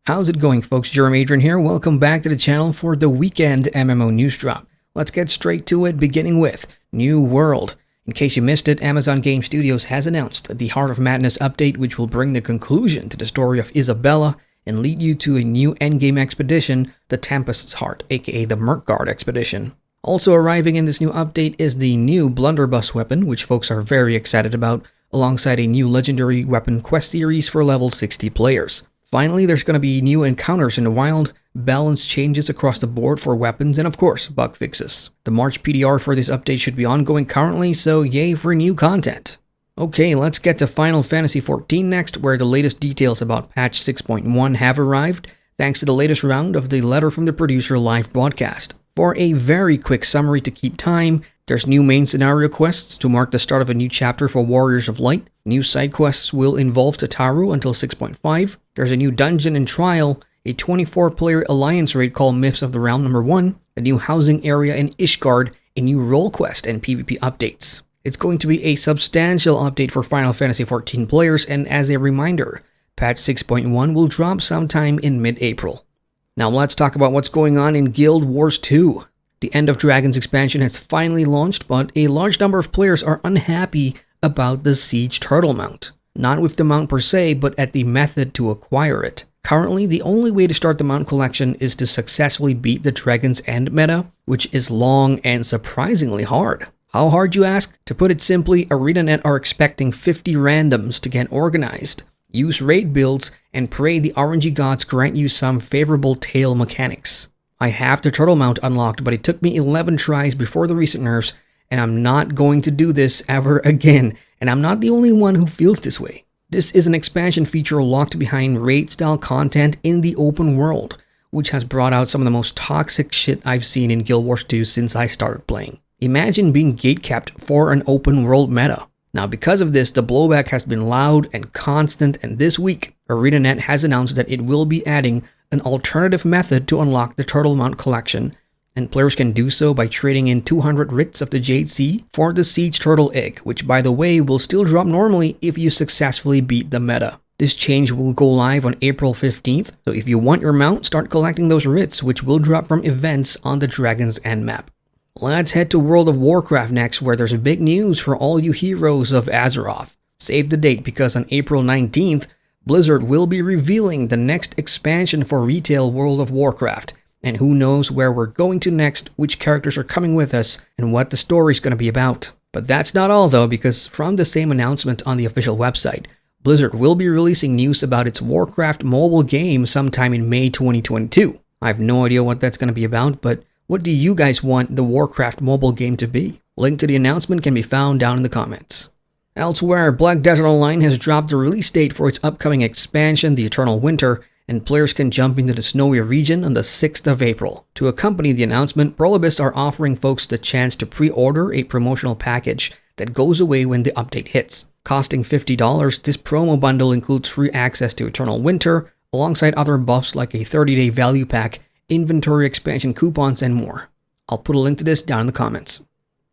How's it going, folks? Adrian here. Welcome back to the channel for the weekend MMO news drop. Let's get straight to it, beginning with New World. In case you missed it, Amazon Game Studios has announced the Heart of Madness update, which will bring the conclusion to the story of Isabella and lead you to a new endgame expedition, the Tempest's Heart, aka the Murkgard expedition. Also arriving in this new update is the new blunderbuss weapon, which folks are very excited about, alongside a new legendary weapon quest series for level 60 players. Finally, there's going to be new encounters in the wild, balance changes across the board for weapons, and of course, bug fixes. The March PDR for this update should be ongoing currently, so yay for new content. Okay, let's get to Final Fantasy XIV next, where the latest details about patch 6.1 have arrived, thanks to the latest round of the Letter from the Producer live broadcast. For a very quick summary to keep time, there's new main scenario quests to mark the start of a new chapter for Warriors of Light. New side quests will involve Tataru until 6.5. There's a new dungeon and trial, a 24-player alliance raid called Myths of the Realm #1, a new housing area in Ishgard, a new role quest, and PvP updates. It's going to be a substantial update for Final Fantasy XIV players, and as a reminder, patch 6.1 will drop sometime in mid-April. Now let's talk about what's going on in Guild Wars 2. The End of Dragons expansion has finally launched, but a large number of players are unhappy about the Siege Turtle mount. Not with the mount per se, but at the method to acquire it. Currently, the only way to start the mount collection is to successfully beat the Dragon's End meta, which is long and surprisingly hard. How hard, you ask? To put it simply, ArenaNet are expecting 50 randoms to get organized, use raid builds, and pray the RNG gods grant you some favorable tail mechanics. I have the turtle mount unlocked, but it took me 11 tries before the recent nerfs, and I'm not going to do this ever again, and I'm not the only one who feels this way. This is an expansion feature locked behind raid-style content in the open world, which has brought out some of the most toxic shit I've seen in Guild Wars 2 since I started playing. Imagine being gatekept for an open world meta. Now, because of this, the blowback has been loud and constant, and this week, ArenaNet has announced that it will be adding an alternative method to unlock the Turtle Mount collection, and players can do so by trading in 200 writs of the Jade Sea for the Siege Turtle Egg, which, by the way, will still drop normally if you successfully beat the meta. This change will go live on April 15th, so if you want your mount, start collecting those writs, which will drop from events on the Dragon's End map. Let's head to World of Warcraft next, where there's big news for all you heroes of Azeroth. Save the date, because on April 19th, Blizzard will be revealing the next expansion for retail World of Warcraft. And who knows where we're going to next, which characters are coming with us, and what the story's going to be about. But that's not all though, because from the same announcement on the official website, Blizzard will be releasing news about its Warcraft mobile game sometime in May 2022. I have no idea what that's going to be about, but what do you guys want the Warcraft mobile game to be? Link to the announcement can be found down in the comments. Elsewhere, Black Desert Online has dropped the release date for its upcoming expansion, the Eternal Winter, and players can jump into the snowy region on the 6th of April. To accompany the announcement, Prolibus are offering folks the chance to pre-order a promotional package that goes away when the update hits. Costing $50, this promo bundle includes free access to Eternal Winter, alongside other buffs like a 30-day value pack, inventory expansion coupons, and more. I'll put a link to this down in the comments.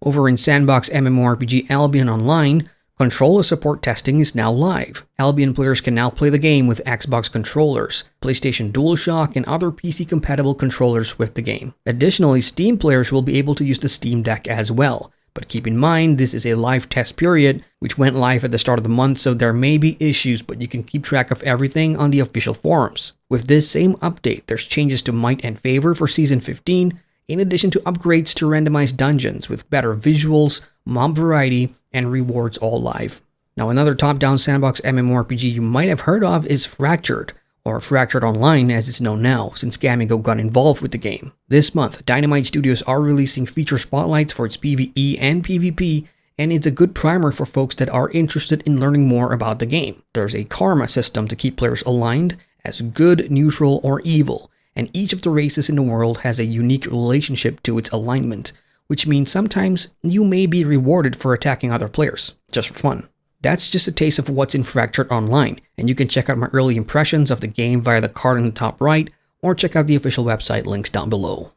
Over in Sandbox MMORPG Albion Online, controller support testing is now live. Albion players can now play the game with Xbox controllers, PlayStation DualShock, and other PC-compatible controllers with the game. Additionally, Steam players will be able to use the Steam Deck as well. But keep in mind, this is a live test period, which went live at the start of the month, so there may be issues, but you can keep track of everything on the official forums. With this same update, there's changes to Might and Favor for Season 15, in addition to upgrades to randomized dungeons with better visuals, mob variety, and rewards all live. Now, another top-down sandbox MMORPG you might have heard of is Fractured, or Fractured Online as it's known now, since Gamigo got involved with the game. This month, Dynamite Studios are releasing feature spotlights for its PvE and PvP, and it's a good primer for folks that are interested in learning more about the game. There's a karma system to keep players aligned as good, neutral, or evil, and each of the races in the world has a unique relationship to its alignment, which means sometimes you may be rewarded for attacking other players, just for fun. That's just a taste of what's in Fractured Online, and you can check out my early impressions of the game via the card in the top right, or check out the official website links down below.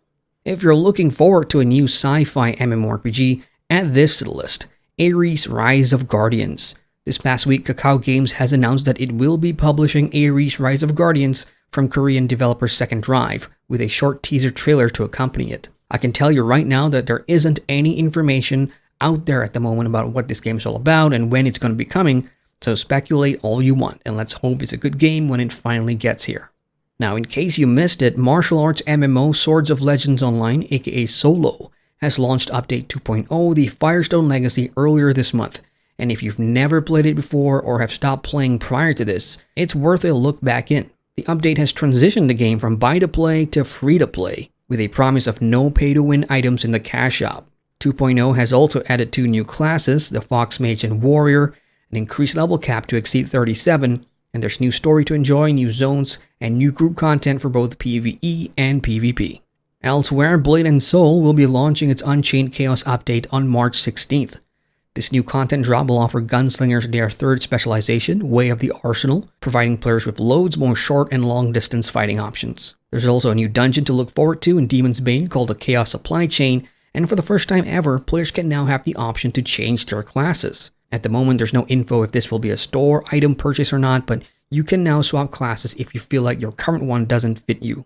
If you're looking forward to a new sci-fi MMORPG, add this to the list, Ares Rise of Guardians. This past week, Kakao Games has announced that it will be publishing Ares Rise of Guardians from Korean developer Second Drive, with a short teaser trailer to accompany it. I can tell you right now that there isn't any information out there at the moment about what this game is all about and when it's going to be coming, so speculate all you want, and let's hope it's a good game when it finally gets here. Now, in case you missed it, martial arts MMO Swords of Legends Online, aka Solo, has launched Update 2.0, the Firestone Legacy, earlier this month. And if you've never played it before or have stopped playing prior to this, it's worth a look back in. The update has transitioned the game from buy-to-play to free-to-play, with a promise of no pay-to-win items in the cash shop. 2.0 has also added 2 new classes, the Fox Mage and Warrior, an increased level cap to exceed 37, and there's new story to enjoy, new zones, and new group content for both PvE and PvP. Elsewhere, Blade & Soul will be launching its Unchained Chaos update on March 16th. This new content drop will offer gunslingers their third specialization, Way of the Arsenal, providing players with loads more short and long distance fighting options. There's also a new dungeon to look forward to in Demon's Bane called the Chaos Supply Chain, and for the first time ever, players can now have the option to change their classes. At the moment, there's no info if this will be a store item purchase or not, but you can now swap classes if you feel like your current one doesn't fit you.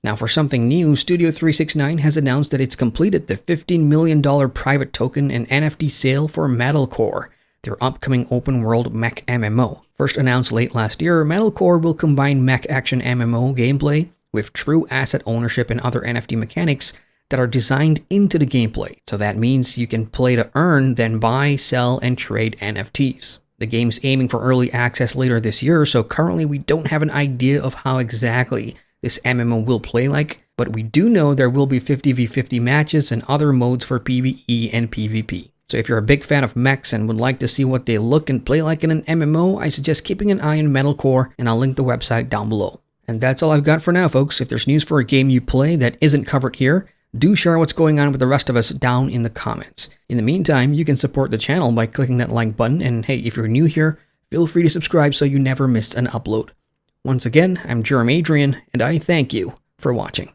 Now, for something new, Studio 369 has announced that it's completed the $15 million private token and NFT sale for MetalCore, their upcoming open-world mech MMO. First announced late last year, MetalCore will combine mech action MMO gameplay with true asset ownership and other NFT mechanics that are designed into the gameplay. So that means you can play to earn, then buy, sell, and trade NFTs. The game's aiming for early access later this year, so currently we don't have an idea of how exactly this MMO will play like, but we do know there will be 50v50 matches and other modes for PvE and PvP. So if you're a big fan of mechs and would like to see what they look and play like in an MMO, I suggest keeping an eye on MetalCore, and I'll link the website down below. And that's all I've got for now, folks. If there's news for a game you play that isn't covered here, do share what's going on with the rest of us down in the comments. In the meantime, you can support the channel by clicking that like button, and hey, if you're new here, feel free to subscribe so you never miss an upload. Once again, I'm Adrian, and I thank you for watching.